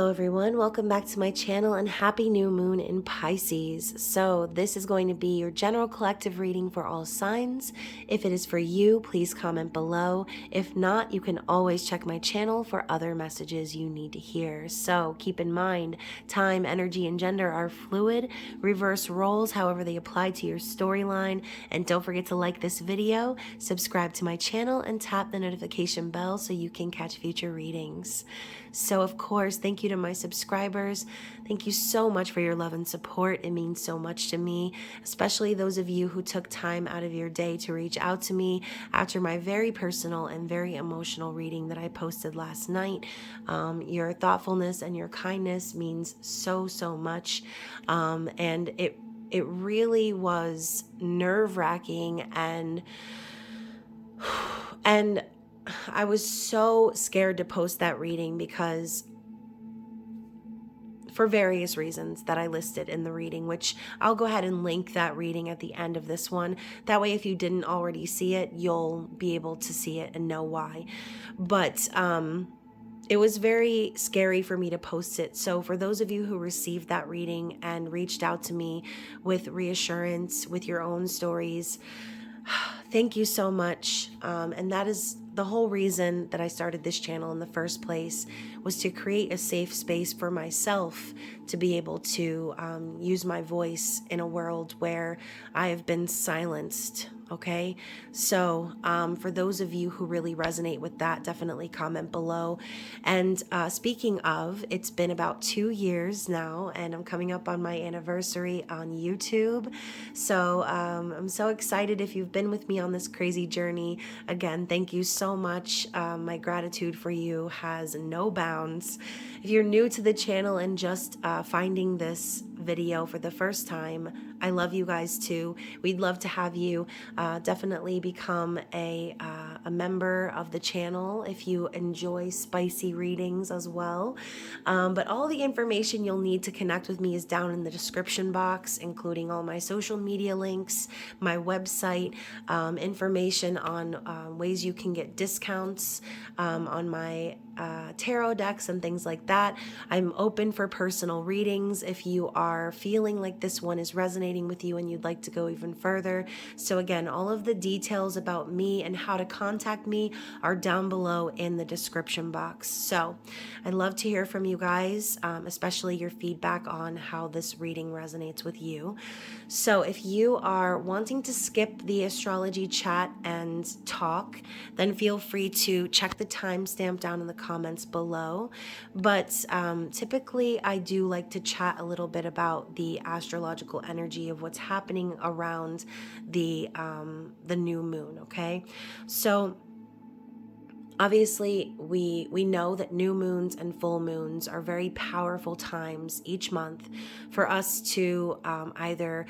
Hello everyone, welcome back to my channel and happy new moon in Pisces. So this is going to be your general collective reading for all signs. If it is for you, please comment below. If not, you can always check my channel for other messages you need to hear. So keep in mind, time, energy, and gender are fluid. Reverse roles however they apply to your storyline. And don't forget to like this video, subscribe to my channel, and tap the notification bell so you can catch future readings. So of course, thank you to my subscribers. Thank you so much for your love and support. It means so much to me, especially those of you who took time out of your day to reach out to me after my very personal and very emotional reading that I posted last night. Your thoughtfulness and your kindness means so much. And it really was nerve-wracking and I was so scared to post that reading because for various reasons that I listed in the reading, which I'll go ahead and link that reading at the end of this one. That way, if you didn't already see it, you'll be able to see it and know why. But it was very scary for me to post it. So for those of you who received that reading and reached out to me with reassurance, with your own stories, thank you so much. And that is the whole reason that I started this channel in the first place, was to create a safe space for myself to be able to use my voice in a world where I have been silenced. Okay, so for those of you who really resonate with that, definitely comment below. And speaking of, it's been about 2 years now, and I'm coming up on my anniversary on YouTube. So I'm so excited if you've been with me on this crazy journey. Again, thank you so much. My gratitude for you has no bounds. If you're new to the channel and just finding this video for the first time, I love you guys too. We'd love to have you definitely become a member of the channel if you enjoy spicy readings as well. But all the information you'll need to connect with me is down in the description box, including all my social media links, my website, information on ways you can get discounts on my tarot decks and things like that. I'm open for personal readings if you are feeling like this one is resonating with you and you'd like to go even further. So again, all of the details about me and how to contact me are down below in the description box. So I'd love to hear from you guys, especially your feedback on how this reading resonates with you. So if you are wanting to skip the astrology chat and talk, then feel free to check the timestamp down in the comments below. But typically I do like to chat a little bit about the astrological energy of what's happening around the new moon. Okay, so obviously, we know that new moons and full moons are very powerful times each month for us to either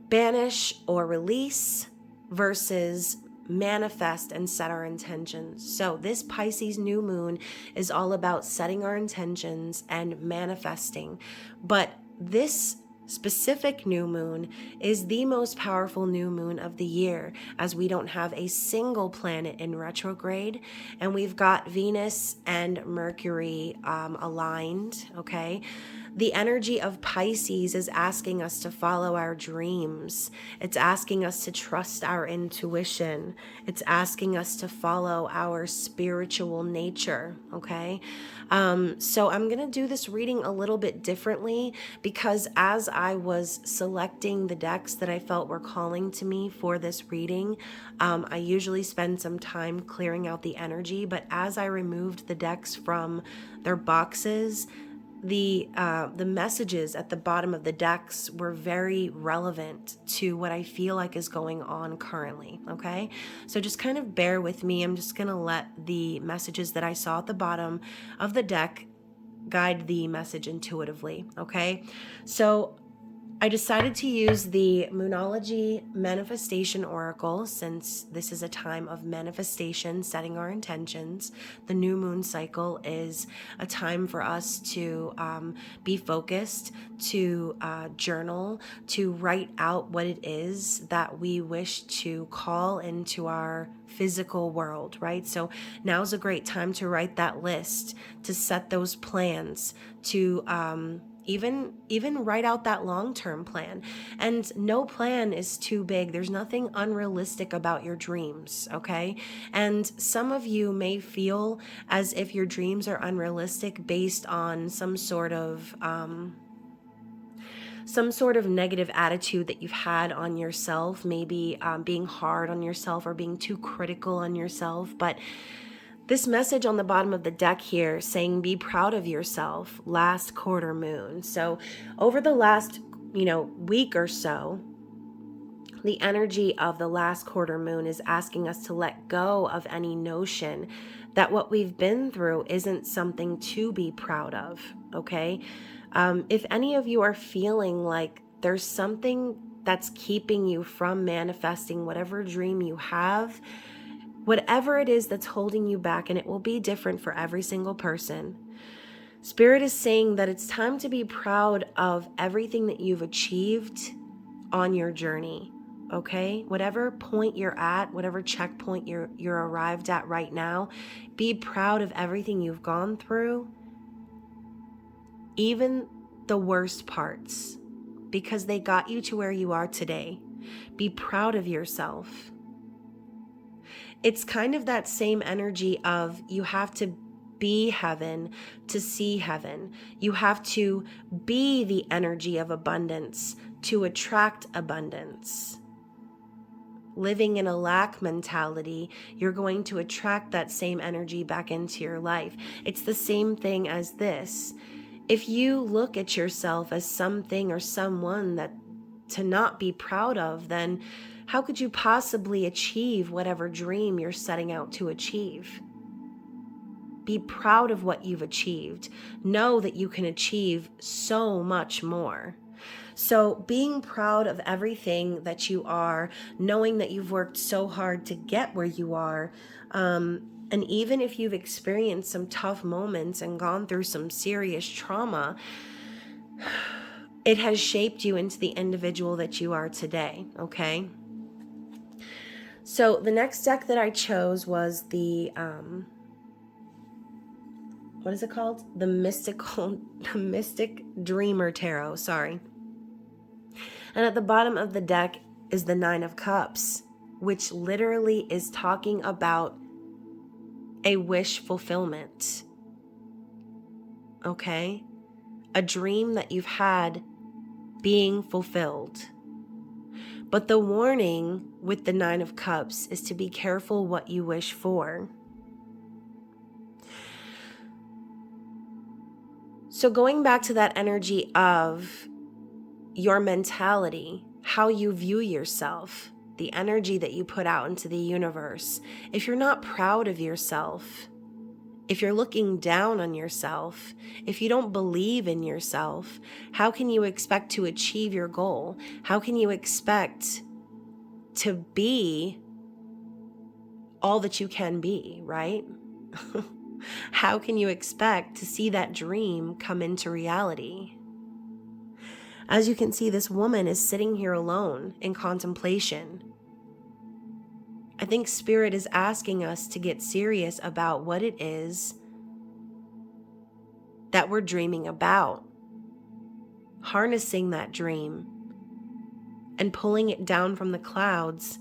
banish or release versus manifest and set our intentions. So this Pisces new moon is all about setting our intentions and manifesting. But this specific new moon is the most powerful new moon of the year, as we don't have a single planet in retrograde and we've got Venus and Mercury aligned. Okay, the energy of Pisces is asking us to follow our dreams. It's asking us to trust our intuition. It's asking us to follow our spiritual nature. Okay, so I'm gonna do this reading a little bit differently, because as I was selecting the decks that I felt were calling to me for this reading, I usually spend some time clearing out the energy, but as I removed the decks from their boxes, the messages at the bottom of the decks were very relevant to what I feel like is going on currently. Okay, so just kind of bear with me. I'm just gonna let the messages that I saw at the bottom of the deck guide the message intuitively. Okay, so I decided to use the Moonology Manifestation Oracle since this is a time of manifestation, setting our intentions. The new moon cycle is a time for us to be focused, to journal, to write out what it is that we wish to call into our physical world, right? So now's a great time to write that list, to set those plans, to even write out that long-term plan. And no plan is too big. There's nothing unrealistic about your dreams, okay? And some of you may feel as if your dreams are unrealistic based on some sort of negative attitude that you've had on yourself, maybe being hard on yourself or being too critical on yourself. But this message on the bottom of the deck here saying be proud of yourself, last quarter moon. So over the last, week or so, the energy of the last quarter moon is asking us to let go of any notion that what we've been through isn't something to be proud of, okay? If any of you are feeling like there's something that's keeping you from manifesting whatever dream you have, whatever it is that's holding you back, and it will be different for every single person, Spirit is saying that it's time to be proud of everything that you've achieved on your journey, okay? Whatever point you're at, whatever checkpoint you're arrived at right now, be proud of everything you've gone through, even the worst parts, because they got you to where you are today. Be proud of yourself. It's kind of that same energy of you have to be heaven to see heaven. You have to be the energy of abundance to attract abundance. Living in a lack mentality, you're going to attract that same energy back into your life. It's the same thing as this. If you look at yourself as something or someone that to not be proud of, then how could you possibly achieve whatever dream you're setting out to achieve? Be proud of what you've achieved. Know that you can achieve so much more. So being proud of everything that you are, knowing that you've worked so hard to get where you are, and even if you've experienced some tough moments and gone through some serious trauma, it has shaped you into the individual that you are today, okay? So the next deck that I chose was the, what is it called? The Mystic Dreamer Tarot, sorry. And at the bottom of the deck is the Nine of Cups, which literally is talking about a wish fulfillment, okay? A dream that you've had being fulfilled. But the warning with the Nine of Cups is to be careful what you wish for. So going back to that energy of your mentality, how you view yourself, the energy that you put out into the universe, if you're not proud of yourself, if you're looking down on yourself, if you don't believe in yourself, how can you expect to achieve your goal? How can you expect to be all that you can be, right? How can you expect to see that dream come into reality? As you can see, this woman is sitting here alone in contemplation. I think Spirit is asking us to get serious about what it is that we're dreaming about. Harnessing that dream and pulling it down from the clouds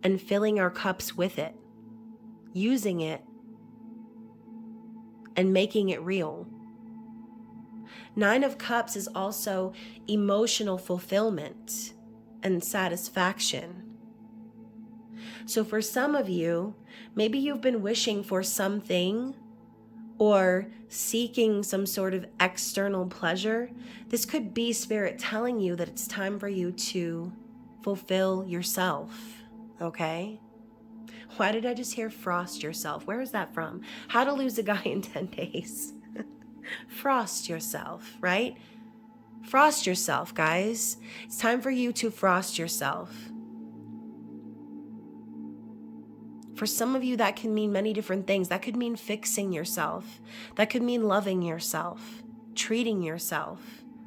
and filling our cups with it, using it and making it real. Nine of Cups is also emotional fulfillment and satisfaction. So for some of you, maybe you've been wishing for something or seeking some sort of external pleasure. This could be Spirit telling you that it's time for you to fulfill yourself, okay? Why did I just hear frost yourself? Where is that from? How to Lose a Guy in 10 Days. Frost yourself, right? Frost yourself, guys. It's time for you to frost yourself. For some of you, that can mean many different things. That could mean fixing yourself. That could mean loving yourself, treating yourself,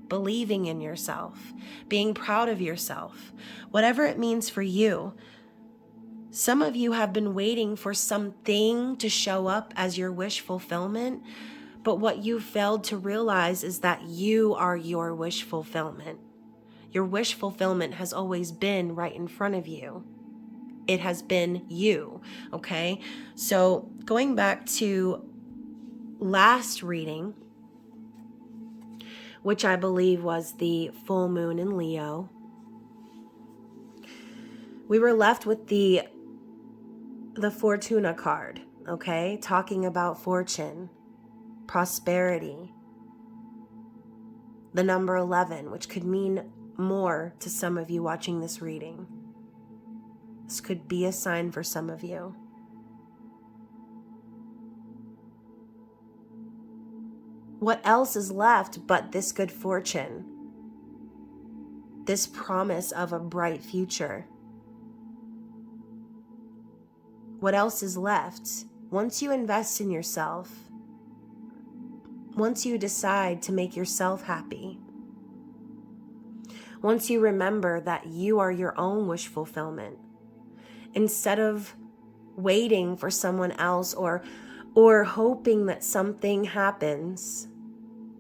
believing in yourself, being proud of yourself. Whatever it means for you. Some of you have been waiting for something to show up as your wish fulfillment, but what you failed to realize is that you are your wish fulfillment. Your wish fulfillment has always been right in front of you. It has been you, okay? So going back to last reading, which I believe was the full moon in Leo, we were left with the Fortuna card, okay? Talking about fortune, prosperity, the number 11, which could mean more to some of you watching this reading. This could be a sign for some of you. What else is left but this good fortune? This promise of a bright future. What else is left? Once you invest in yourself, once you decide to make yourself happy, once you remember that you are your own wish fulfillment, instead of waiting for someone else or hoping that something happens,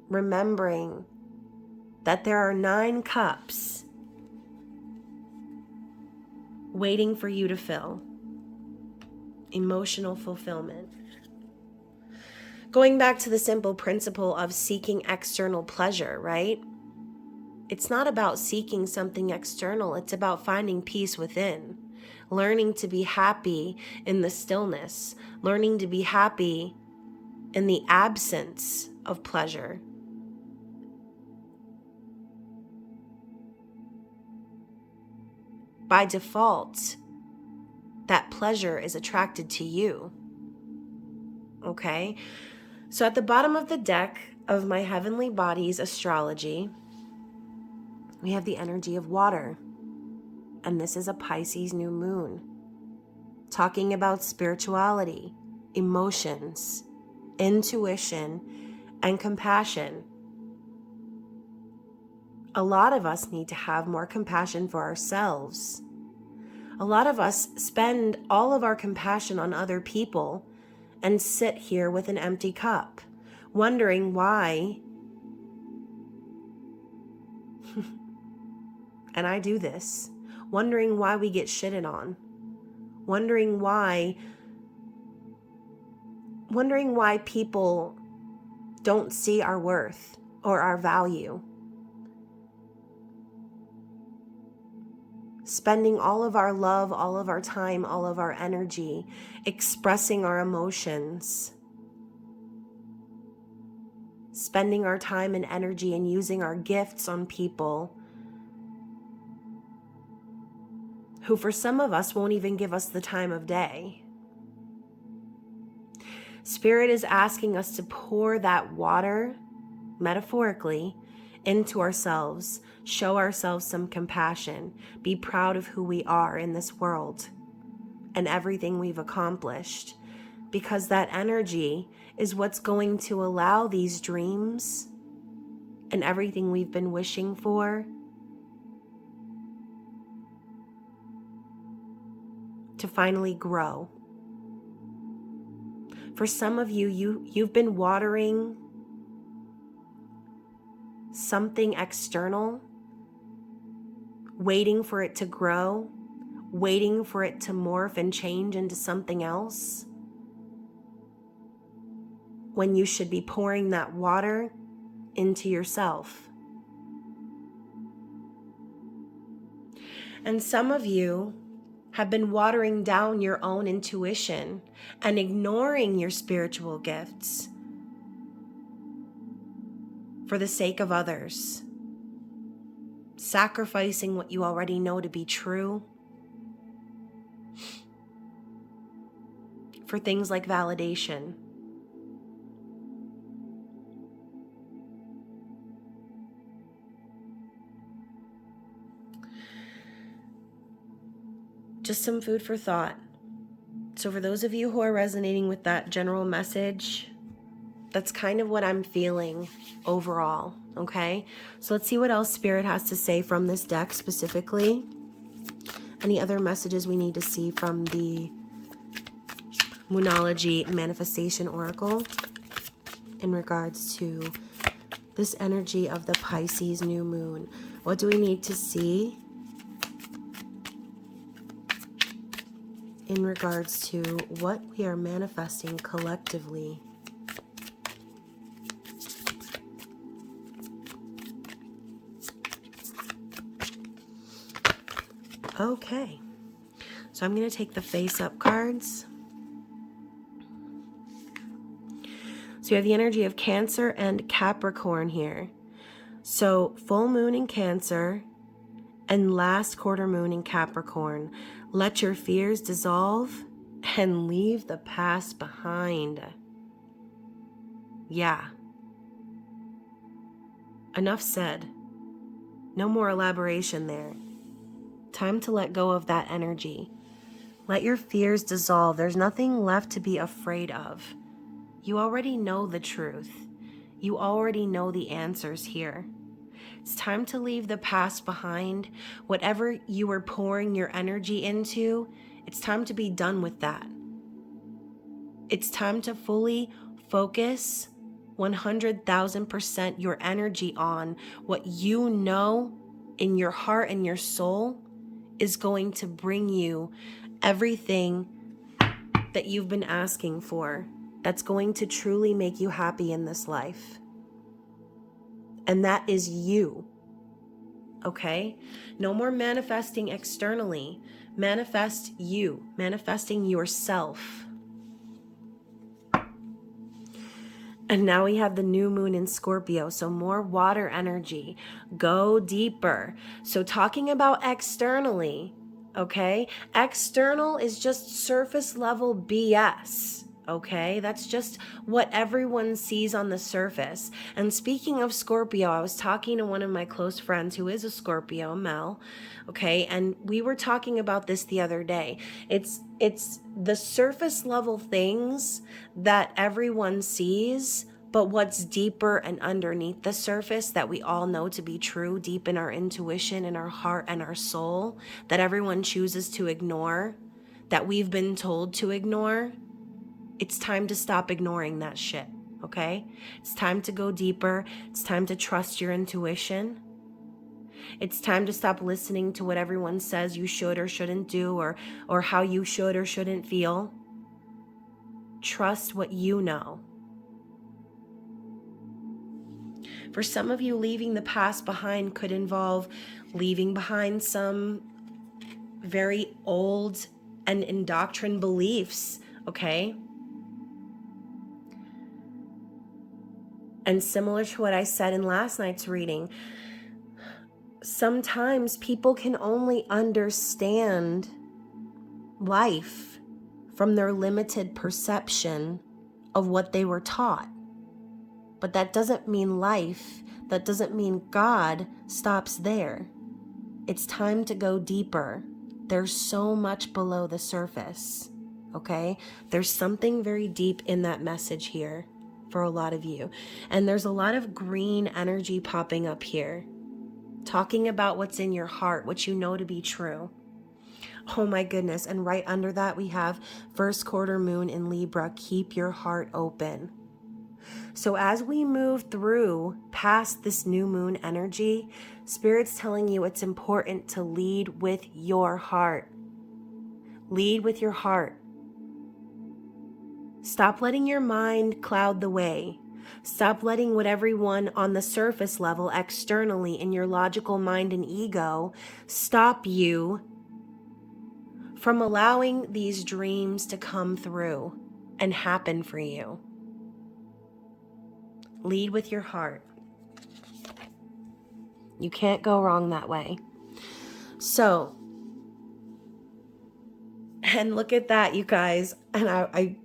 remembering that there are 9 cups waiting for you to fill. Emotional fulfillment. Going back to the simple principle of seeking external pleasure, right? It's not about seeking something external. It's about finding peace within. Learning to be happy in the stillness. Learning to be happy in the absence of pleasure. By default, that pleasure is attracted to you. Okay? So at the bottom of the deck of my Heavenly Bodies astrology, we have the energy of water. And this is a Pisces New Moon. Talking about spirituality, emotions, intuition, and compassion. A lot of us need to have more compassion for ourselves. A lot of us spend all of our compassion on other people and sit here with an empty cup, wondering why, and I do this, wondering why we get shitted on, wondering why people don't see our worth or our value. Spending all of our love, all of our time, all of our energy, expressing our emotions, spending our time and energy and using our gifts on people who for some of us won't even give us the time of day. Spirit is asking us to pour that water, metaphorically, into ourselves, show ourselves some compassion, be proud of who we are in this world and everything we've accomplished, because that energy is what's going to allow these dreams and everything we've been wishing for to finally grow. For some of you, you've been watering something external, waiting for it to grow, waiting for it to morph and change into something else, when you should be pouring that water into yourself. And some of you have been watering down your own intuition and ignoring your spiritual gifts for the sake of others, sacrificing what you already know to be true for things like validation. just some food for thought. So for those of you who are resonating with that general message, that's kind of what I'm feeling overall, okay? So let's see what else Spirit has to say from this deck specifically. Any other messages we need to see from the Moonology Manifestation Oracle in regards to this energy of the Pisces New Moon. What do we need to see in regards to what we are manifesting collectively? Okay, so I'm going to take the face-up cards. So you have the energy of Cancer and Capricorn here. So full moon in Cancer and last quarter moon in Capricorn. Let your fears dissolve and leave the past behind. Yeah. Enough said. No more elaboration there. Time to let go of that energy. Let your fears dissolve. There's nothing left to be afraid of. You already know the truth. You already know the answers here. It's time to leave the past behind. Whatever you were pouring your energy into, it's time to be done with that. It's time to fully focus 100,000% your energy on what you know in your heart and your soul is going to bring you everything that you've been asking for, that's going to truly make you happy in this life. And that is you. Okay? No more manifesting externally. Manifest you. Manifesting yourself. And now we have the new moon in Scorpio, so more water energy. Go deeper. So talking about externally, okay? External is just surface level BS, okay? That's just what everyone sees on the surface. And speaking of Scorpio, I was talking to one of my close friends who is a Scorpio, Mel, okay? And we were talking about this the other day. It's the surface level things that everyone sees, but what's deeper and underneath the surface that we all know to be true, deep in our intuition, in our heart and our soul, that everyone chooses to ignore, that we've been told to ignore. It's time to stop ignoring that shit, okay? It's time to go deeper. It's time to trust your intuition. It's time to stop listening to what everyone says you should or shouldn't do, or how you should or shouldn't feel. Trust what you know. For some of you, leaving the past behind could involve leaving behind some very old and indoctrined beliefs, okay? And similar to what I said in last night's reading, sometimes people can only understand life from their limited perception of what they were taught. But that doesn't mean life, that doesn't mean God stops there. It's time to go deeper. There's so much below the surface, okay? There's something very deep in that message here for a lot of you. And there's a lot of green energy popping up here, talking about what's in your heart, what you know to be true. Oh my goodness. And right under that, we have first quarter moon in Libra. Keep your heart open. So as we move through past this new moon energy, Spirit's telling you it's important to lead with your heart. Lead with your heart. Stop letting your mind cloud the way. Stop letting what everyone on the surface level, externally, in your logical mind and ego, stop you from allowing these dreams to come through and happen for you. Lead with your heart. You can't go wrong that way. So, and look at that, you guys. And I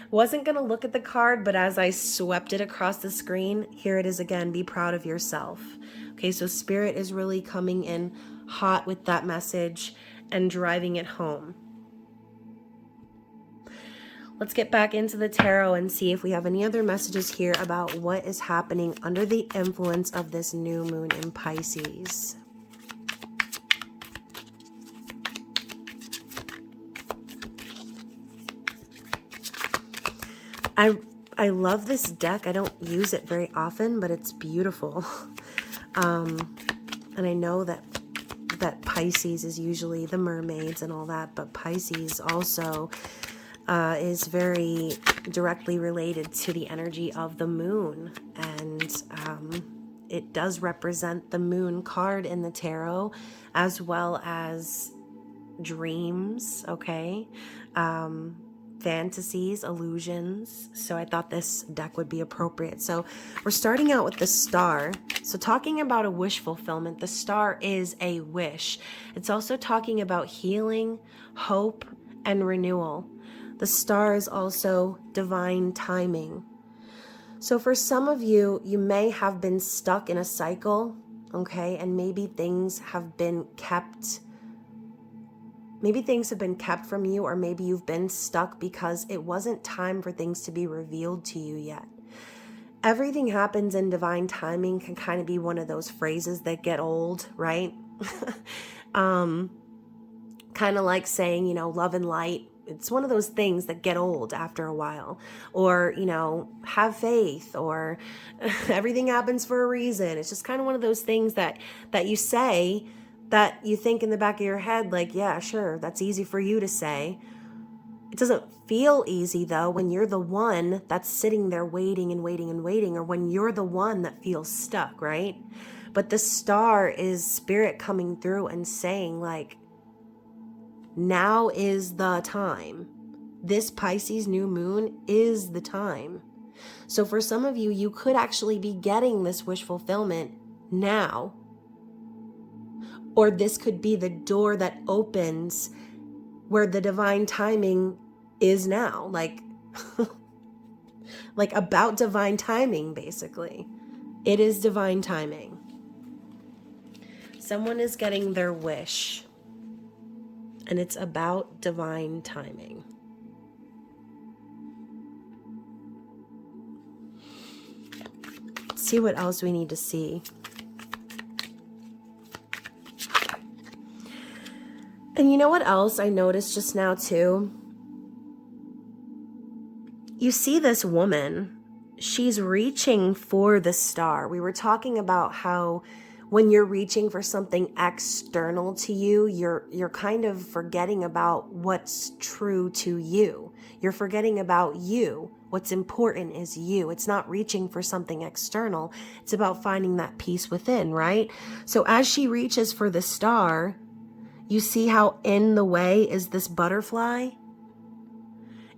wasn't going to look at the card, but as I swept it across the screen, here it is again. Be proud of yourself. Okay, so Spirit is really coming in hot with that message. and driving it home. Let's get back into the tarot and see if we have any other messages here about what is happening under the influence of this new moon in Pisces. I love this deck. I don't use it very often, but it's beautiful. And I know that Pisces is usually the mermaids and all that, but Pisces also is very directly related to the energy of the moon. And it does represent the moon card in the tarot, as well as dreams, okay? Fantasies, illusions. So I thought this deck would be appropriate. So we're starting out with the star. So talking about a wish fulfillment, the star is a wish. It's also talking about healing, hope, and renewal. The star is also divine timing. So for some of you, you may have been stuck in a cycle, okay? And maybe things have been kept. Maybe things have been kept from you, or maybe you've been stuck because it wasn't time for things to be revealed to you yet. Everything happens in divine timing can kind of be one of those phrases that get old, right? Kind of like saying, you know, love and light. It's one of those things that get old after a while. Or, you know, have faith, or everything happens for a reason. It's just kind of one of those things that you say, that you think in the back of your head, like, yeah, sure, that's easy for you to say. It doesn't feel easy, though, when you're the one that's sitting there waiting and waiting and waiting, or when you're the one that feels stuck, right? But the star is spirit coming through and saying, like, now is the time. This Pisces new moon is the time. So for some of you, you could actually be getting this wish fulfillment now. Or this could be the door that opens where the divine timing is now. Like, like about divine timing, basically. It is divine timing. Someone is getting their wish. And it's about divine timing. Let's see what else we need to see. And you know what else I noticed just now too? You see this woman, she's reaching for the star. We were talking about how when you're reaching for something external to you, you're kind of forgetting about what's true to you. You're forgetting about you. What's important is you. It's not reaching for something external. It's about finding that peace within, right? So as she reaches for the star, you see how in the way is this butterfly?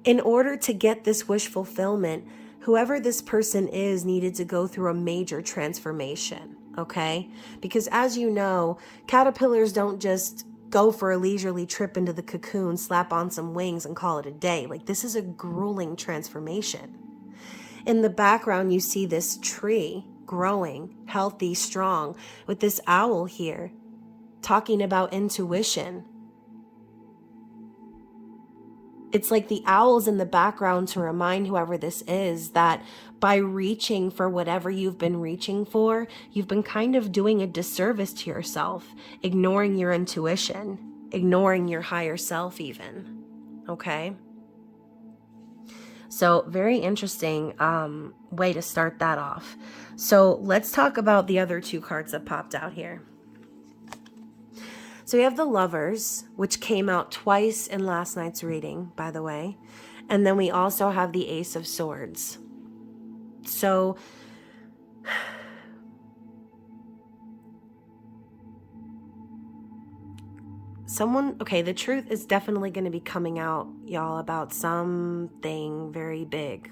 In order to get this wish fulfillment, whoever this person is needed to go through a major transformation, okay? Because as you know, caterpillars don't just go for a leisurely trip into the cocoon, slap on some wings, and call it a day. Like, this is a grueling transformation. In the background, you see this tree growing, healthy, strong, with this owl here, talking about intuition. It's like the owl's in the background to remind whoever this is that by reaching for whatever you've been reaching for, you've been kind of doing a disservice to yourself, ignoring your intuition, ignoring your higher self even, okay? So very interesting way to start that off. So let's talk about the other two cards that popped out here. So we have the Lovers, which came out twice in last night's reading, by the way. And then we also have the Ace of Swords. So the truth is definitely going to be coming out, y'all, about something very big.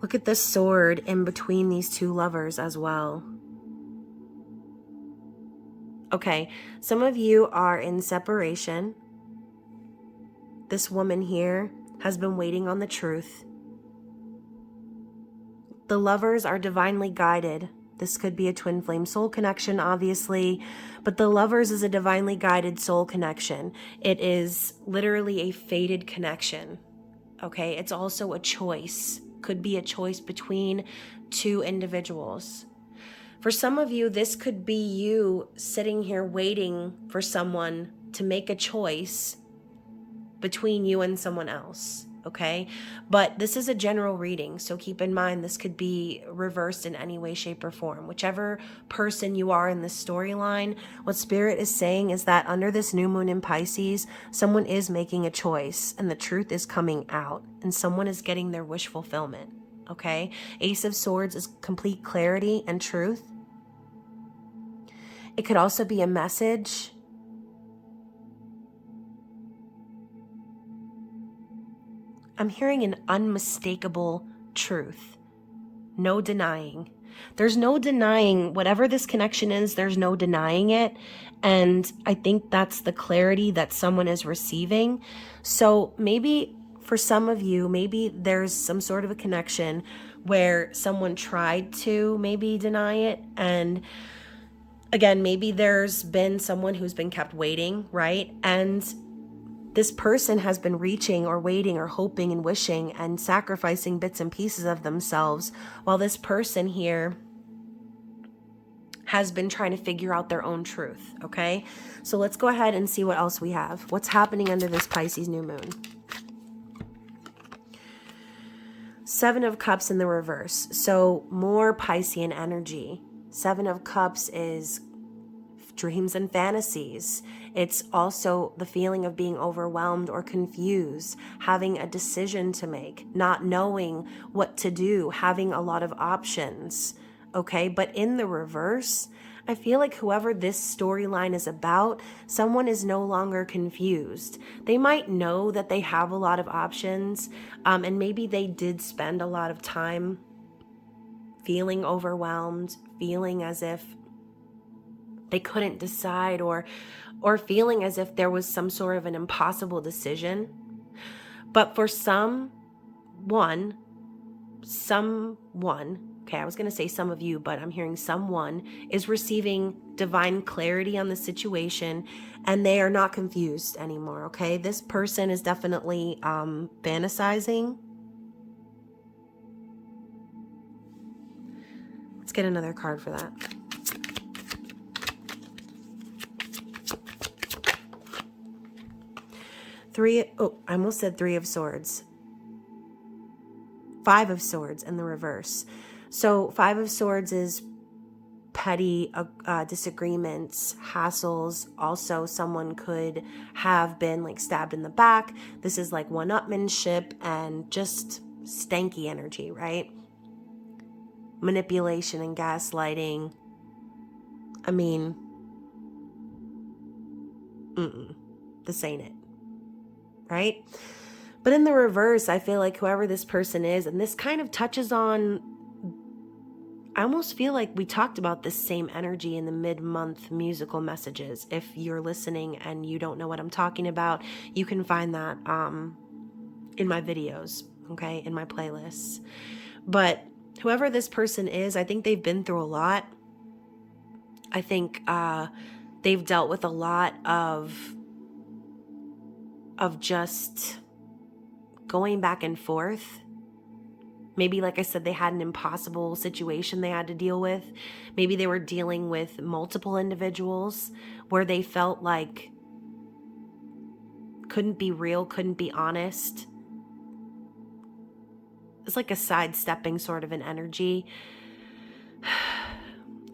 Look at the sword in between these two lovers as well. Okay, some of you are in separation. This woman here has been waiting on the truth. The Lovers are divinely guided. This could be a twin flame soul connection, obviously, but the Lovers is a divinely guided soul connection. It is literally a fated connection, okay? It's also a choice. Could be a choice between two individuals. For some of you, this could be you sitting here waiting for someone to make a choice between you and someone else, okay? But this is a general reading, so keep in mind this could be reversed in any way, shape, or form. Whichever person you are in this storyline, what Spirit is saying is that under this new moon in Pisces, someone is making a choice and the truth is coming out and someone is getting their wish fulfillment, okay? Ace of Swords is complete clarity and truth. It could also be a message. I'm hearing an unmistakable truth. No denying. There's no denying whatever this connection is, there's no denying it. And I think that's the clarity that someone is receiving. So maybe for some of you, maybe there's some sort of a connection where someone tried to maybe deny it. And again, maybe there's been someone who's been kept waiting, right? And this person has been reaching or waiting or hoping and wishing and sacrificing bits and pieces of themselves while this person here has been trying to figure out their own truth, okay? So let's go ahead and see what else we have. What's happening under this Pisces new moon? Seven of Cups in the reverse. So more Piscean energy. Seven of Cups is dreams and fantasies. It's also the feeling of being overwhelmed or confused, having a decision to make, not knowing what to do, having a lot of options, okay? But in the reverse, I feel like whoever this storyline is about, someone is no longer confused. They might know that they have a lot of options, and maybe they did spend a lot of time feeling overwhelmed, feeling as if they couldn't decide, or feeling as if there was some sort of an impossible decision. But for someone, okay, I was going to say some of you, but I'm hearing someone is receiving divine clarity on the situation and they are not confused anymore, okay? This person is definitely fantasizing. Let's get another card for that. I almost said Three of Swords. Five of Swords in the reverse. So Five of Swords is petty disagreements, hassles. Also, someone could have been like stabbed in the back. This is like one-upmanship and just stanky energy, right? Manipulation and gaslighting. I mean, this ain't it. Right? But in the reverse, I feel like whoever this person is, and this kind of touches on, I almost feel like we talked about this same energy in the mid-month musical messages. If you're listening and you don't know what I'm talking about, you can find that in my videos, okay, in my playlists. But whoever this person is, I think they've been through a lot. I think they've dealt with a lot of just going back and forth. Maybe, like I said, they had an impossible situation they had to deal with. Maybe they were dealing with multiple individuals where they felt like couldn't be real, couldn't be honest. It's like a sidestepping sort of an energy.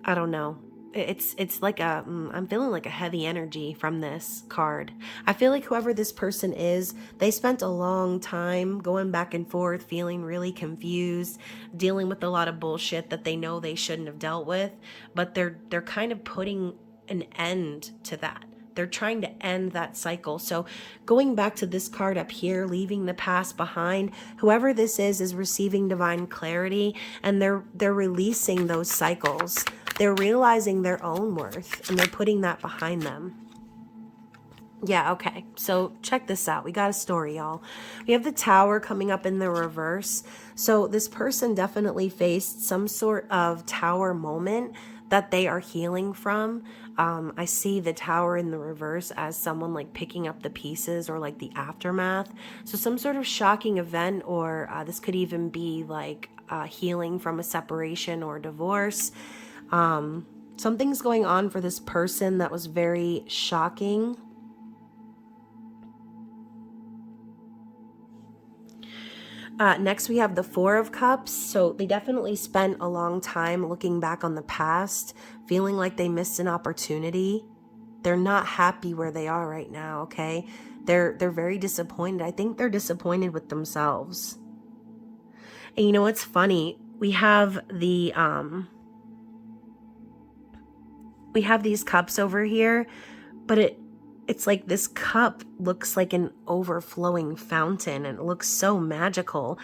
I don't know. It's like I'm feeling like a heavy energy from this card. I feel like whoever this person is, they spent a long time going back and forth, feeling really confused, dealing with a lot of bullshit that they know they shouldn't have dealt with, but they're kind of putting an end to that. They're trying to end that cycle. So going back to this card up here, leaving the past behind, whoever this is receiving divine clarity, and they're releasing those cycles. They're realizing their own worth and they're putting that behind them. Yeah, okay. So check this out. We got a story, y'all. We have the Tower coming up in the reverse. So this person definitely faced some sort of Tower moment that they are healing from. I see the Tower in the reverse as someone like picking up the pieces or like the aftermath. So some sort of shocking event, or this could even be like healing from a separation or divorce. Something's going on for this person that was very shocking. Next, we have the Four of Cups. So they definitely spent a long time looking back on the past, feeling like they missed an opportunity. They're not happy where they are right now, okay? They're very disappointed. I think they're disappointed with themselves. And you know what's funny? We have these cups over here, but it's like this cup looks like an overflowing fountain, and it looks so magical.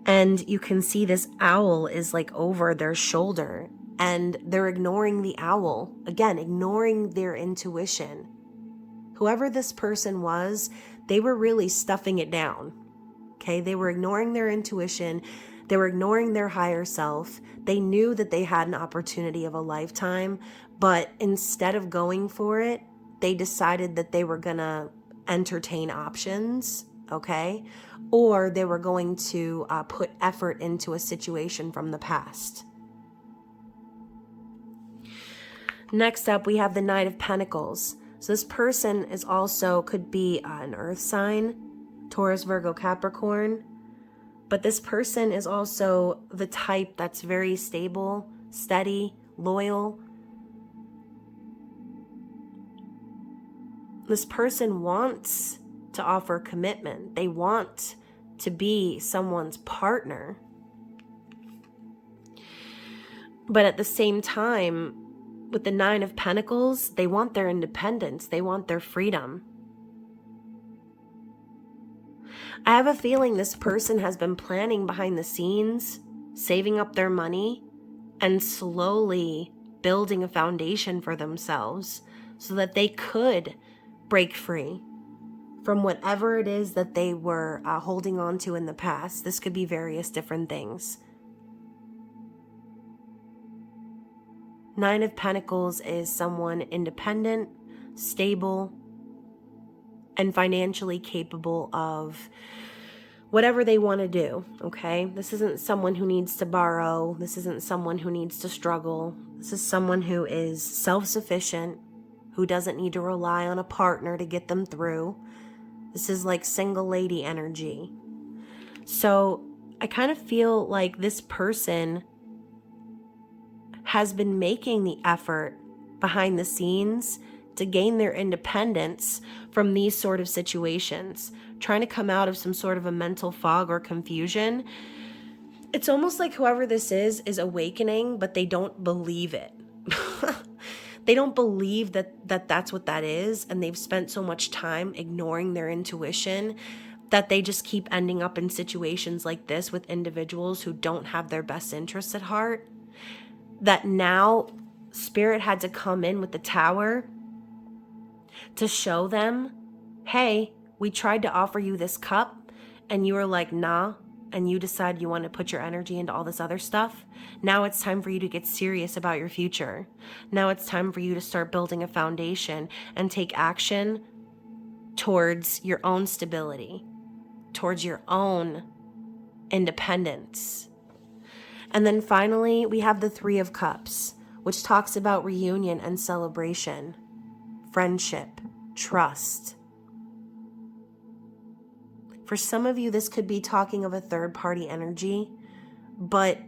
And you can see this owl is like over their shoulder, and they're ignoring the owl. Again, ignoring their intuition. Whoever this person was, they were really stuffing it down. Okay, they were ignoring their intuition. They were ignoring their higher self. They knew that they had an opportunity of a lifetime, but instead of going for it, they decided that they were gonna entertain options, okay? Or they were going to put effort into a situation from the past. Next up, we have the Knight of Pentacles. So this person is also, could be an earth sign, Taurus, Virgo, Capricorn. But this person is also the type that's very stable, steady, loyal. This person wants to offer commitment. They want to be someone's partner. But at the same time, with the Nine of Pentacles, they want their independence. They want their freedom. I have a feeling this person has been planning behind the scenes, saving up their money, and slowly building a foundation for themselves so that they could break free from whatever it is that they were holding on to in the past. This could be various different things. Nine of Pentacles is someone independent, stable, and financially capable of whatever they want to do, okay? This isn't someone who needs to borrow. This isn't someone who needs to struggle. This is someone who is self-sufficient, who doesn't need to rely on a partner to get them through. This is like single lady energy. So I kind of feel like this person has been making the effort behind the scenes to gain their independence from these sort of situations, trying to come out of some sort of a mental fog or confusion. It's almost like whoever this is awakening, but they don't believe it. They don't believe that that's what that is, and they've spent so much time ignoring their intuition that they just keep ending up in situations like this with individuals who don't have their best interests at heart. That now Spirit had to come in with the Tower to show them, hey, we tried to offer you this cup and you were like, nah, and you decide you want to put your energy into all this other stuff. Now it's time for you to get serious about your future. Now it's time for you to start building a foundation and take action towards your own stability, towards your own independence. And then finally, we have the Three of Cups, which talks about reunion and celebration, friendship, trust. For some of you, this could be talking of a third-party energy, but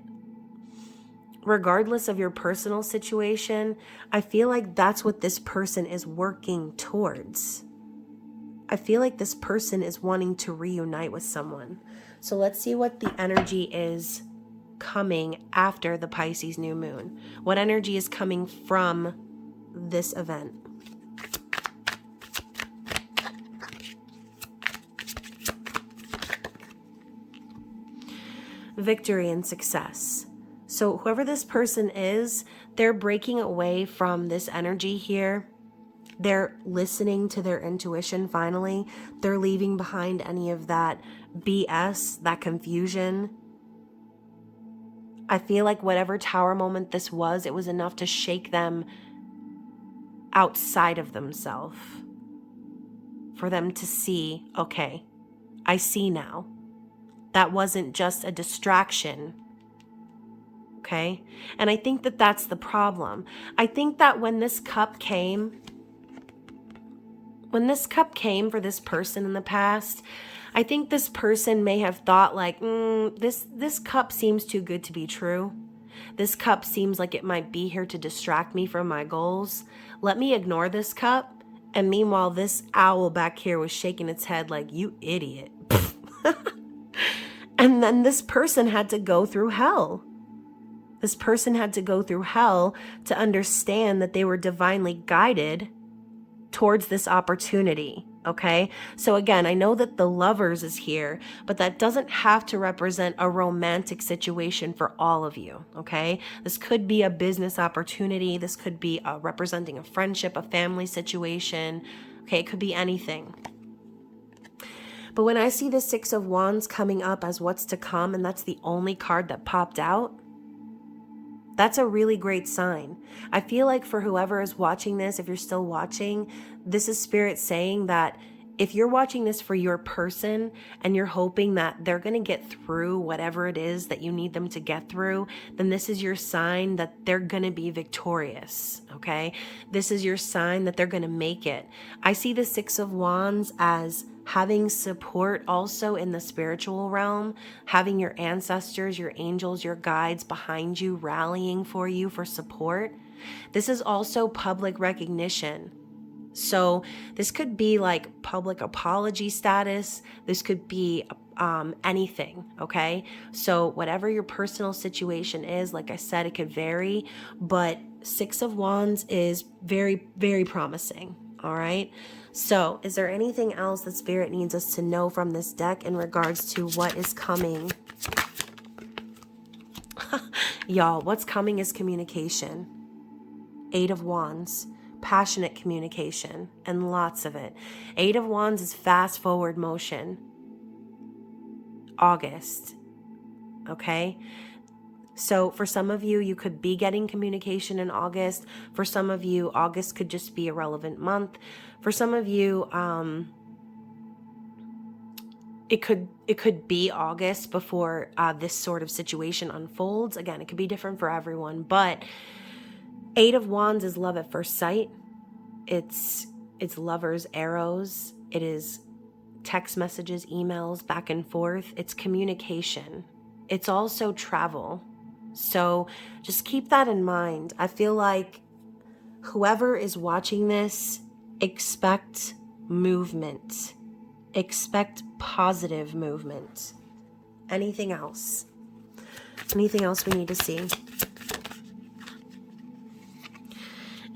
regardless of your personal situation, I feel like that's what this person is working towards. I feel like this person is wanting to reunite with someone. So let's see what the energy is coming after the Pisces new moon. What energy is coming from this event? Victory and success. So whoever this person is, they're breaking away from this energy here They're listening to their intuition finally. They're leaving behind any of that BS, that confusion. I feel like whatever Tower moment this was, it was enough to shake them outside of themselves. For them to see, okay, I see now. That wasn't just a distraction. Okay? And I think that that's the problem. I think that when this cup came for this person in the past, I think this person may have thought like, this cup seems too good to be true. This cup seems like it might be here to distract me from my goals. Let me ignore this cup. And meanwhile, this owl back here was shaking its head like, you idiot. And then this person had to go through hell. This person had to go through hell to understand that they were divinely guided towards this opportunity, okay? So again, I know that the Lovers is here, but that doesn't have to represent a romantic situation for all of you, okay? This could be a business opportunity. This could be representing a friendship, a family situation, okay? It could be anything. But when I see the Six of Wands coming up as what's to come, and that's the only card that popped out, that's a really great sign. I feel like for whoever is watching this, if you're still watching, this is Spirit saying that if you're watching this for your person and you're hoping that they're going to get through whatever it is that you need them to get through, then this is your sign that they're going to be victorious, okay? This is your sign that they're going to make it. I see the Six of Wands as having support also in the spiritual realm, having your ancestors, your angels, your guides behind you, rallying for you for support. This is also public recognition. So this could be like public apology status. This could be anything, okay? So whatever your personal situation is, like I said, it could vary, but Six of Wands is very, very promising, all right? So is there anything else that Spirit needs us to know from this deck in regards to what is coming? Y'all, what's coming is communication. Eight of Wands. Passionate communication, and lots of it. Eight of Wands is fast forward motion. August. Okay? So for some of you, you could be getting communication in August. For some of you, August could just be a relevant month. For some of you, it could be August before this sort of situation unfolds. Again, it could be different for everyone, but Eight of Wands is love at first sight. It's lovers' arrows. It is text messages, emails, back and forth. It's communication. It's also travel. So just keep that in mind. I feel like whoever is watching this, expect movement. Expect positive movement. Anything else? Anything else we need to see?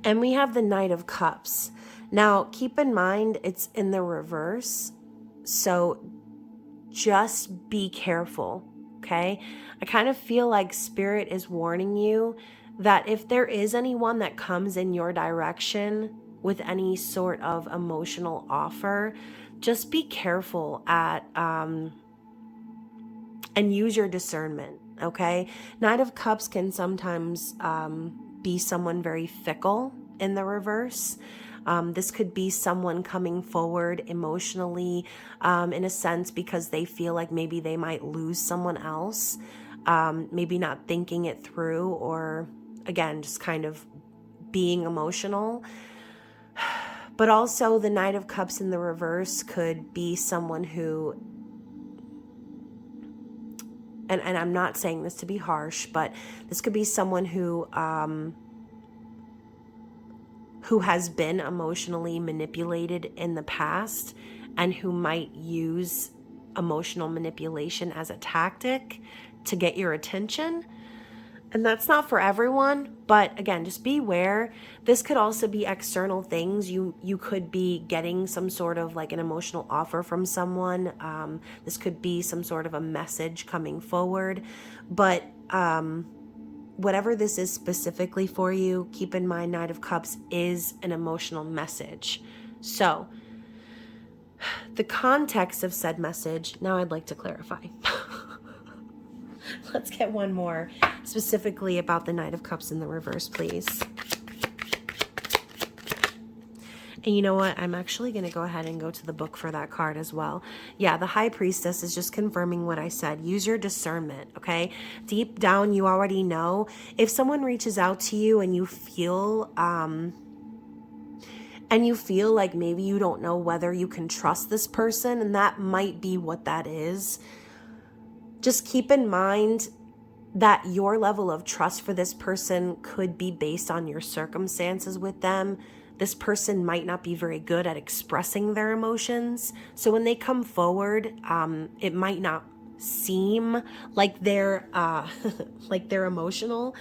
And we have the Knight of Cups. Now, keep in mind, it's in the reverse. So just be careful, okay? I kind of feel like Spirit is warning you that if there is anyone that comes in your direction with any sort of emotional offer, just be careful and use your discernment, okay? Knight of Cups can sometimes be someone very fickle in the reverse. This could be someone coming forward emotionally, in a sense, because they feel like maybe they might lose someone else, maybe not thinking it through, or again, just kind of being emotional. But also the Knight of Cups in the reverse could be someone who, and I'm not saying this to be harsh, but this could be someone who has been emotionally manipulated in the past and who might use emotional manipulation as a tactic to get your attention. And that's not for everyone, but again, just beware. This could also be external things. You could be getting some sort of like an emotional offer from someone. This could be some sort of a message coming forward, but whatever this is specifically for you, keep in mind Knight of Cups is an emotional message. So the context of said message, now I'd like to clarify. Let's get one more specifically about the Knight of Cups in the reverse, please. And you know what? I'm actually going to go ahead and go to the book for that card as well. Yeah, the High Priestess is just confirming what I said. Use your discernment, okay? Deep down, you already know. If someone reaches out to you and you feel like maybe you don't know whether you can trust this person, and that might be what that is, just keep in mind that your level of trust for this person could be based on your circumstances with them. This person might not be very good at expressing their emotions. So when they come forward, it might not seem like they're like they're emotional,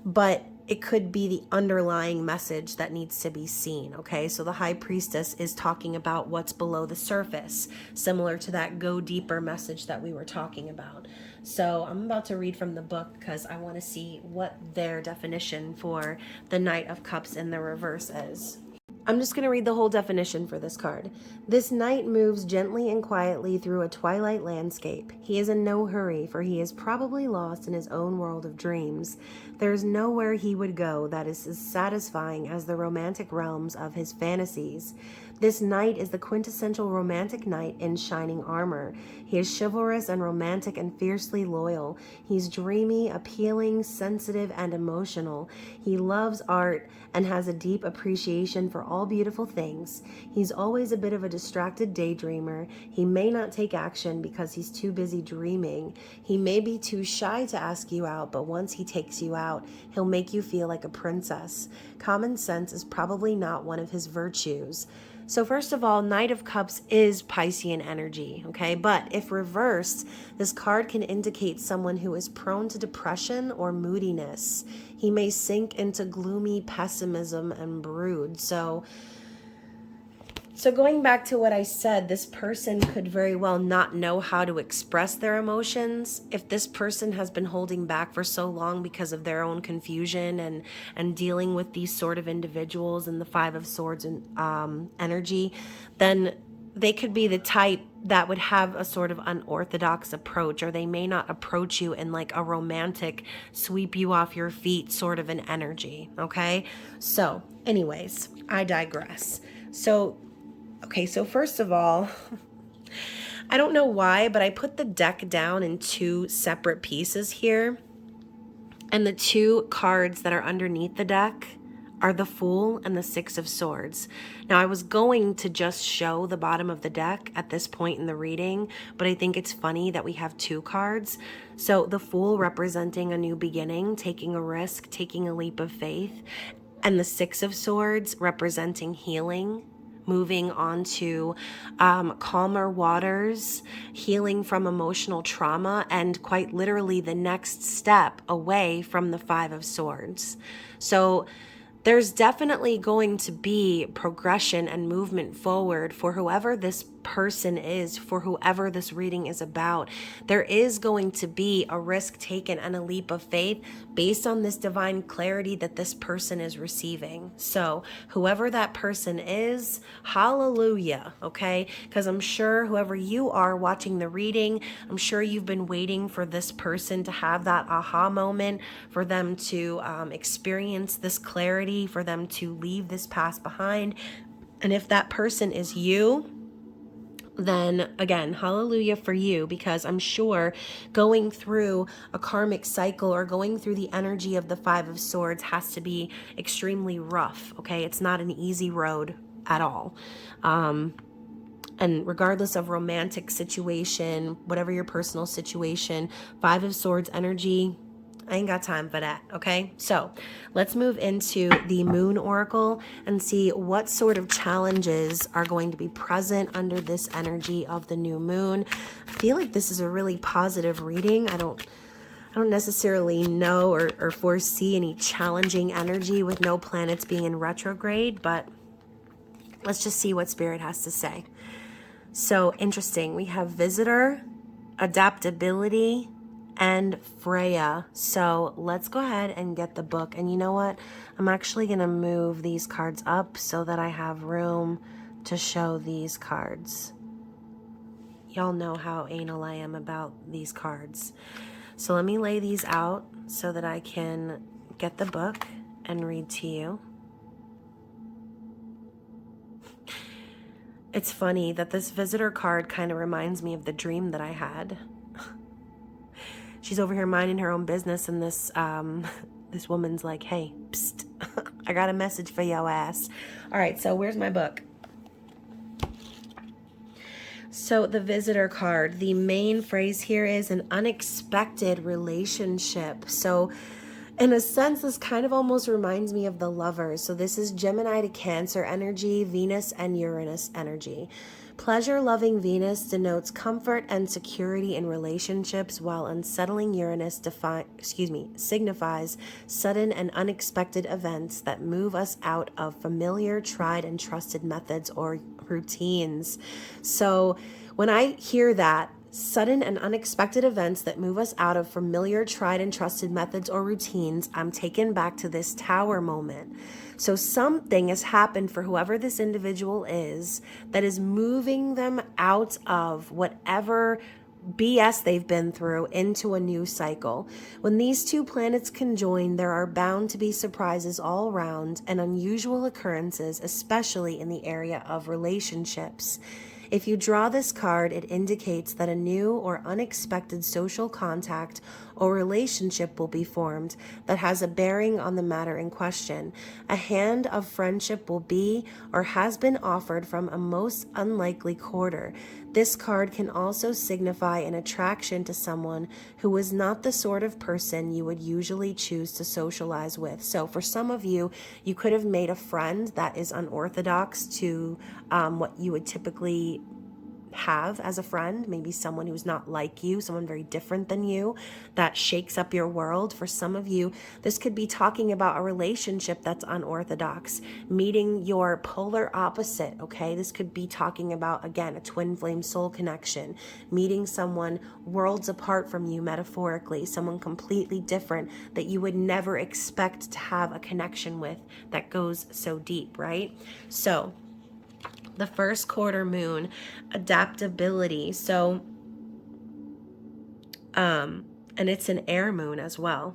but it could be the underlying message that needs to be seen, okay? So the High Priestess is talking about what's below the surface, similar to that go deeper message that we were talking about. So I'm about to read from the book because I want to see what their definition for the Knight of Cups in the reverse is. I'm just going to read the whole definition for this card. This knight moves gently and quietly through a twilight landscape. He is in no hurry, for he is probably lost in his own world of dreams. There is nowhere he would go that is as satisfying as the romantic realms of his fantasies. This knight is the quintessential romantic knight in shining armor. He is chivalrous and romantic and fiercely loyal. He's dreamy, appealing, sensitive, and emotional. He loves art and has a deep appreciation for all beautiful things. He's always a bit of a distracted daydreamer. He may not take action because he's too busy dreaming. He may be too shy to ask you out, but once he takes you out, he'll make you feel like a princess. Common sense is probably not one of his virtues. So first of all, Knight of Cups is Piscean energy, okay? But if reversed, this card can indicate someone who is prone to depression or moodiness. He may sink into gloomy pessimism and brood. So going back to what I said, this person could very well not know how to express their emotions. If this person has been holding back for so long because of their own confusion and dealing with these sort of individuals and the Five of Swords and energy, then they could be the type that would have a sort of unorthodox approach, or they may not approach you in like a romantic, sweep you off your feet sort of an energy, okay? So anyways, I digress. Okay, so first of all, I don't know why, but I put the deck down in two separate pieces here. And the two cards that are underneath the deck are the Fool and the Six of Swords. Now, I was going to just show the bottom of the deck at this point in the reading, but I think it's funny that we have two cards. So the Fool representing a new beginning, taking a risk, taking a leap of faith, and the Six of Swords representing healing, moving on to calmer waters, healing from emotional trauma, and quite literally the next step away from the Five of Swords. So there's definitely going to be progression and movement forward for whoever this person is, for whoever this reading is about. There is going to be a risk taken and a leap of faith based on this divine clarity that this person is receiving. So whoever that person is, hallelujah, okay? Because I'm sure whoever you are watching the reading, I'm sure you've been waiting for this person to have that aha moment, for them to experience this clarity, for them to leave this past behind. And if that person is you, then again, hallelujah for you, because I'm sure going through a karmic cycle or going through the energy of the Five of Swords has to be extremely rough, okay? It's not an easy road at all. And regardless of romantic situation, whatever your personal situation, Five of Swords energy, I ain't got time for that, okay? So let's move into the Moon Oracle and see what sort of challenges are going to be present under this energy of the new moon. I feel like this is a really positive reading. I don't necessarily know or foresee any challenging energy with no planets being in retrograde, but let's just see what Spirit has to say. So interesting. We have Visitor, Adaptability, and Freya. So let's go ahead and get the book. And you know what? I'm actually going to move these cards up so that I have room to show these cards. Y'all know how anal I am about these cards. So let me lay these out so that I can get the book and read to you. It's funny that this visitor card kind of reminds me of the dream that I had. She's over here minding her own business, and this this woman's like, hey, psst, I got a message for your ass. All right, so where's my book? So the visitor card, the main phrase here is an unexpected relationship. So in a sense, this kind of almost reminds me of the Lovers. So this is Gemini to Cancer energy, Venus and Uranus energy. Pleasure-loving Venus denotes comfort and security in relationships, while unsettling Uranus signifies sudden and unexpected events that move us out of familiar, tried and trusted methods or routines. So when I hear that, sudden and unexpected events that move us out of familiar, tried and trusted methods or routines, I'm taken back to this Tower moment. So something has happened for whoever this individual is that is moving them out of whatever BS they've been through into a new cycle. When these two planets conjoin, there are bound to be surprises all around and unusual occurrences, especially in the area of relationships. If you draw this card, it indicates that a new or unexpected social contact or relationship will be formed that has a bearing on the matter in question. A hand of friendship will be or has been offered from a most unlikely quarter. This card can also signify an attraction to someone who is not the sort of person you would usually choose to socialize with. So for some of you, you could have made a friend that is unorthodox to what you would typically have as a friend, maybe someone who's not like you, someone very different than you that shakes up your world. For some of you, this could be talking about a relationship that's unorthodox, meeting your polar opposite, okay? This could be talking about, again, a twin flame soul connection, meeting someone worlds apart from you metaphorically, someone completely different that you would never expect to have a connection with that goes so deep, right? So the first quarter moon, adaptability. So, and it's an air moon as well.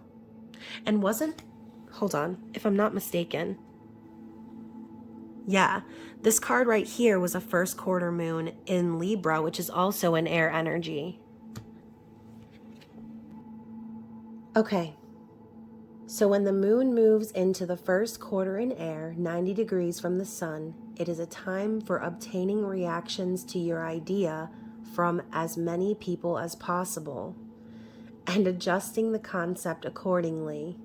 And hold on, if I'm not mistaken. Yeah, this card right here was a first quarter moon in Libra, which is also an air energy. Okay. So when the moon moves into the first quarter in air, 90 degrees from the sun, it is a time for obtaining reactions to your idea from as many people as possible and adjusting the concept accordingly.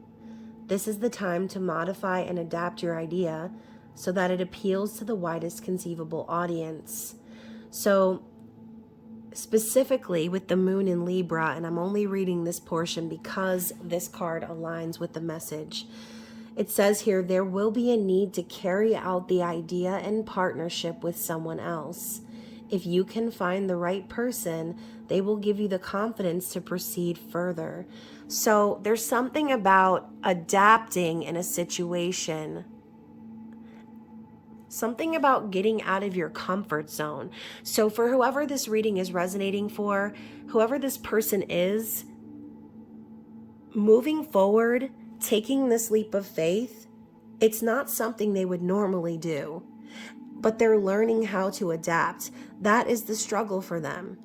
This is the time to modify and adapt your idea so that it appeals to the widest conceivable audience. So specifically with the moon in Libra, and I'm only reading this portion because this card aligns with the message. It says here, there will be a need to carry out the idea in partnership with someone else. If you can find the right person, they will give you the confidence to proceed further. So there's something about adapting in a situation, something about getting out of your comfort zone. So for whoever this reading is resonating for, whoever this person is, moving forward, taking this leap of faith, it's not something they would normally do, but they're learning how to adapt. That is the struggle for them.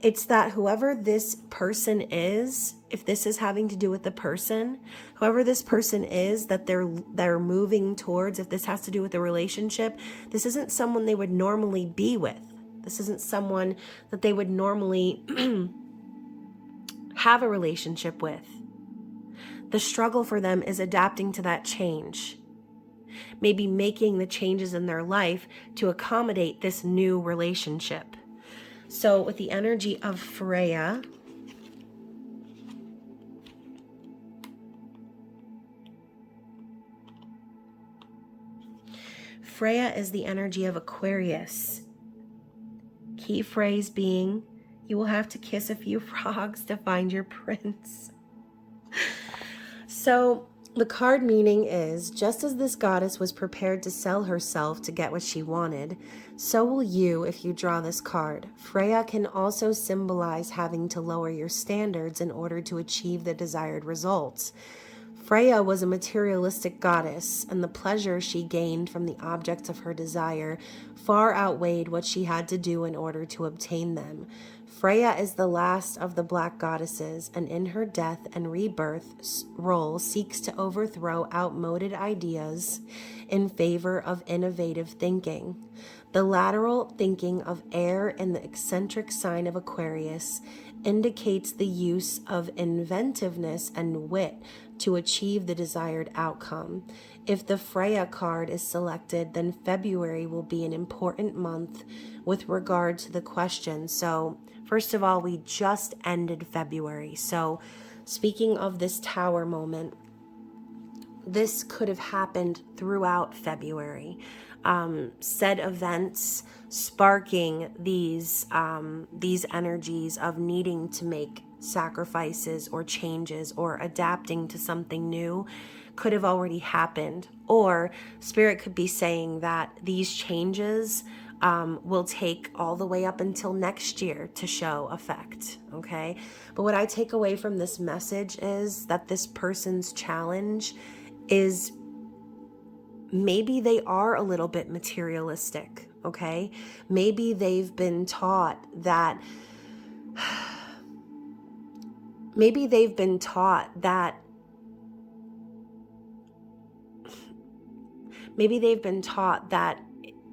It's that whoever this person is, if this is having to do with the person, whoever this person is that they're moving towards, if this has to do with a relationship, this isn't someone they would normally be with. This isn't someone that they would normally have a relationship with. The struggle for them is adapting to that change. Maybe making the changes in their life to accommodate this new relationship. So with the energy of Freya, Freya is the energy of Aquarius. Key phrase being, You will have to kiss a few frogs to find your prince. So the card meaning is, just as this goddess was prepared to sell herself to get what she wanted, so will you if you draw this card. Freya can also symbolize having to lower your standards in order to achieve the desired results. Freya was a materialistic goddess, and the pleasure she gained from the objects of her desire far outweighed what she had to do in order to obtain them. Freya is the last of the black goddesses, and in her death and rebirth role seeks to overthrow outmoded ideas in favor of innovative thinking. The lateral thinking of air in the eccentric sign of Aquarius indicates the use of inventiveness and wit to achieve the desired outcome. If the Freya card is selected, then February will be an important month with regard to the question. So, first of all, we just ended February. So, speaking of this tower moment, this could have happened throughout February. Said events sparking these energies of needing to make sacrifices or changes or adapting to something new could have already happened. Or Spirit could be saying that these changes will take all the way up until next year to show effect, okay? But what I take away from this message is that this person's challenge is maybe they are a little bit materialistic, okay? Maybe they've been taught that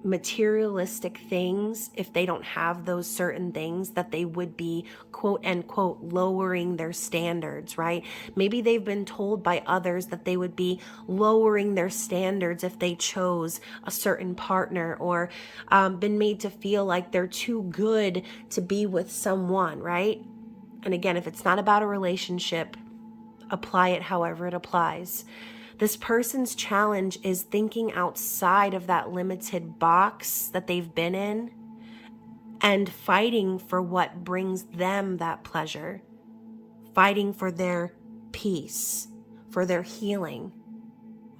materialistic things, if they don't have those certain things, that they would be quote unquote lowering their standards, right? Maybe they've been told by others that they would be lowering their standards if they chose a certain partner, or been made to feel like they're too good to be with someone, right? And again, if it's not about a relationship, apply it however it applies. This person's challenge is thinking outside of that limited box that they've been in and fighting for what brings them that pleasure, fighting for their peace, for their healing,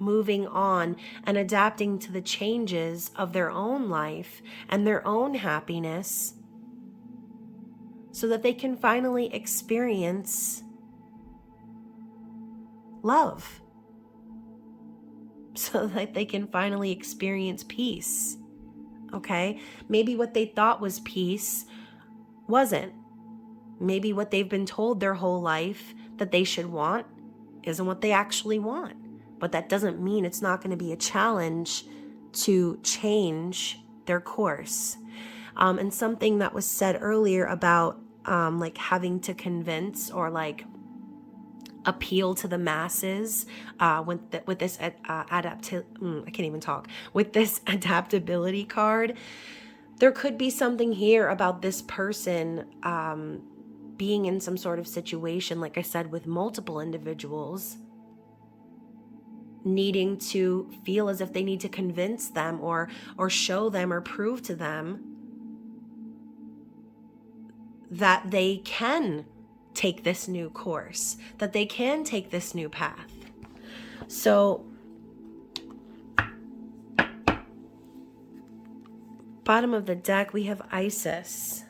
moving on and adapting to the changes of their own life and their own happiness so that they can finally experience love. So that they can finally experience peace, okay? Maybe what they thought was peace wasn't. Maybe what they've been told their whole life that they should want isn't what they actually want. But that doesn't mean it's not going to be a challenge to change their course. And something that was said earlier about like having to convince or like appeal to the masses with this with this adaptability card. There could be something here about this person being in some sort of situation, like I said, with multiple individuals, needing to feel as if they need to convince them or show them or prove to them that they can take this new course, that they can take this new path. So, bottom of the deck, we have Isis.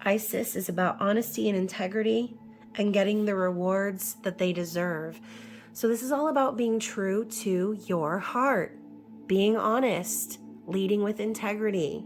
Isis is about honesty and integrity and getting the rewards that they deserve. So this is all about being true to your heart, being honest, leading with integrity.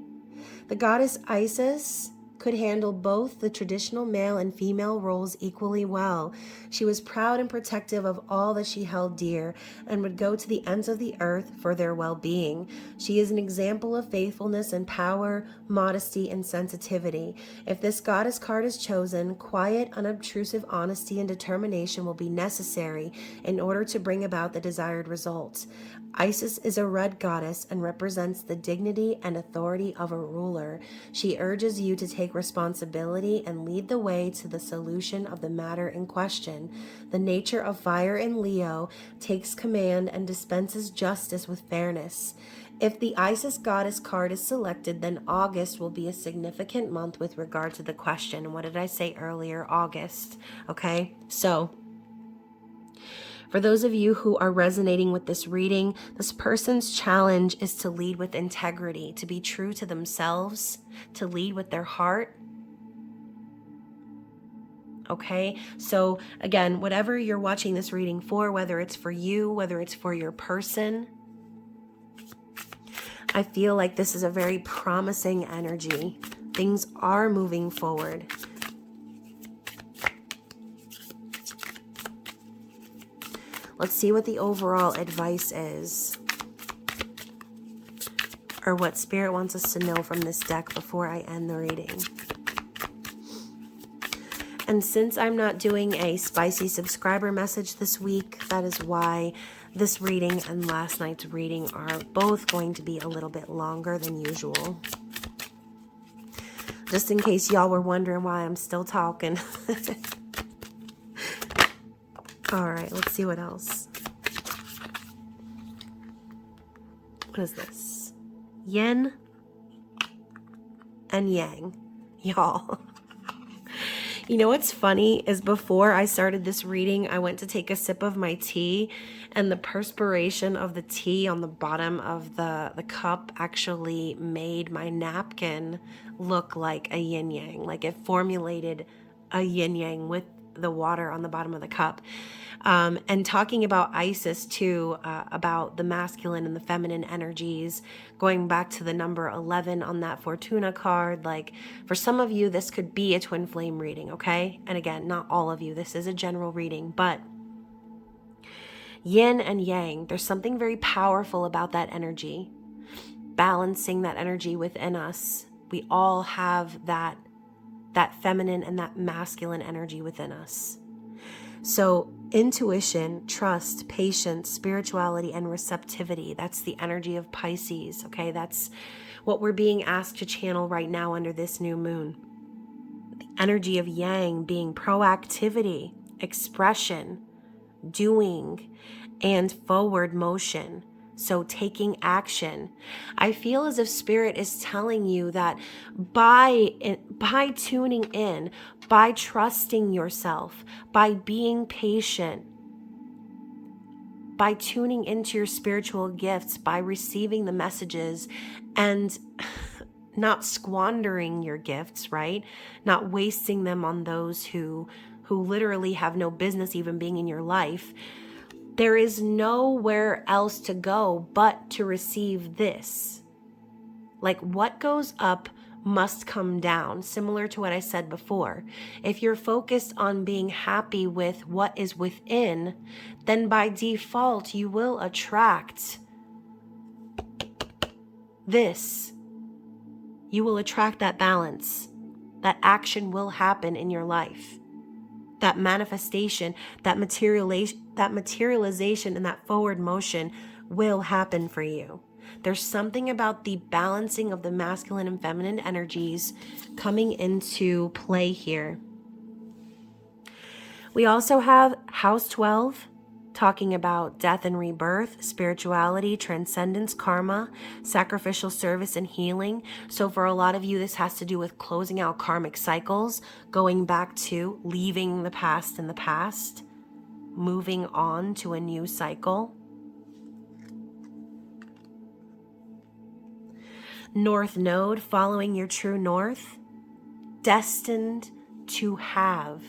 The goddess Isis could handle both the traditional male and female roles equally well. She was proud and protective of all that she held dear and would go to the ends of the earth for their well-being. She is an example of faithfulness and power, modesty, and sensitivity. If this goddess card is chosen, quiet, unobtrusive honesty and determination will be necessary in order to bring about the desired results. Isis is a red goddess and represents the dignity and authority of a ruler. She urges you to take take responsibility and lead the way to the solution of the matter in question. The nature of fire in Leo takes command and dispenses justice with fairness. If the Isis Goddess card is selected, then August will be a significant month with regard to the question. And what did I say earlier? August. Okay, so for those of you who are resonating with this reading, this person's challenge is to lead with integrity, to be true to themselves, to lead with their heart. Okay, so again, whatever you're watching this reading for, whether it's for you, whether it's for your person, I feel like this is a very promising energy. Things are moving forward. Let's see what the overall advice is, or what Spirit wants us to know from this deck before I end the reading. And since I'm not doing a spicy subscriber message this week, that is why this reading and last night's reading are both going to be a little bit longer than usual. Just in case y'all were wondering why I'm still talking. All right, let's see what else. What is this? Yin and yang, y'all. You know what's funny is before I started this reading, I went to take a sip of my tea, and the perspiration of the tea on the bottom of the cup actually made my napkin look like a yin yang. Like it formulated a yin yang with the water on the bottom of the cup. And talking about Isis too, about the masculine and the feminine energies, going back to the number 11 on that Fortuna card. Like for some of you, this could be a twin flame reading, okay? And again, not all of you, this is a general reading, but yin and yang, there's something very powerful about that energy, balancing that energy within us. We all have that feminine and that masculine energy within us. So intuition, trust, patience, spirituality, and receptivity, that's the energy of Pisces, okay? That's what we're being asked to channel right now under this new moon. The energy of yang being proactivity, expression, doing, and forward motion. So taking action. I feel as if Spirit is telling you that by tuning in, by trusting yourself, by being patient, by tuning into your spiritual gifts, by receiving the messages and not squandering your gifts, right? Not wasting them on those who literally have no business even being in your life. There is nowhere else to go but to receive this. Like what goes up must come down, similar to what I said before. If you're focused on being happy with what is within, then by default you will attract this. You will attract that balance. That action will happen in your life. That manifestation, that materialization and that forward motion will happen for you. There's something about the balancing of the masculine and feminine energies coming into play here. We also have House 12 talking about death and rebirth, spirituality, transcendence, karma, sacrificial service, and healing. So for a lot of you, this has to do with closing out karmic cycles, going back to leaving the past in the past, moving on to a new cycle. North Node, following your true north, destined to have.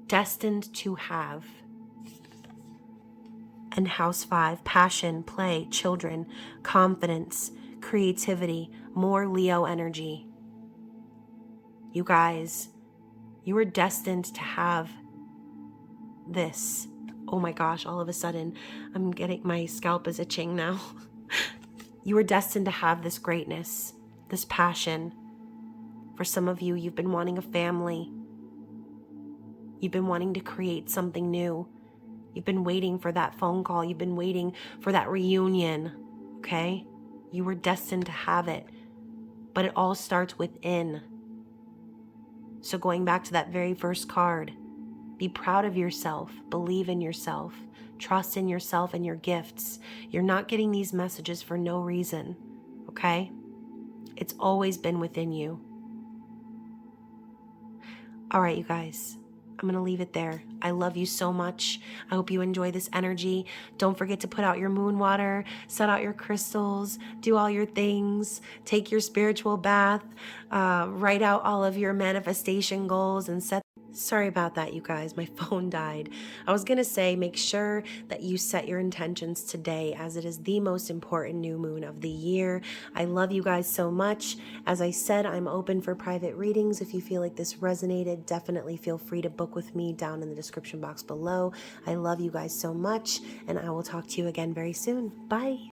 Destined to have. And House 5, passion, play, children, confidence, creativity, more Leo energy. You guys, you are destined to have this. Oh my gosh, all of a sudden, my scalp is itching now. You are destined to have this greatness, this passion. For some of you, you've been wanting a family. You've been wanting to create something new. You've been waiting for that phone call. You've been waiting for that reunion, okay? You were destined to have it but it all starts within. So going back to that very first card, be proud of yourself, believe in yourself, trust in yourself and your gifts. You're not getting these messages for no reason, okay? It's always been within you. All right, you guys, I'm going to leave it there. I love you so much. I hope you enjoy this energy. Don't forget to put out your moon water, set out your crystals, do all your things, take your spiritual bath, write out all of your manifestation goals and set. Sorry about that, you guys. My phone died. I was going to say, make sure that you set your intentions today, as it is the most important new moon of the year. I love you guys so much. As I said, I'm open for private readings. If you feel like this resonated, definitely feel free to book with me down in the description box below. I love you guys so much, and I will talk to you again very soon. Bye.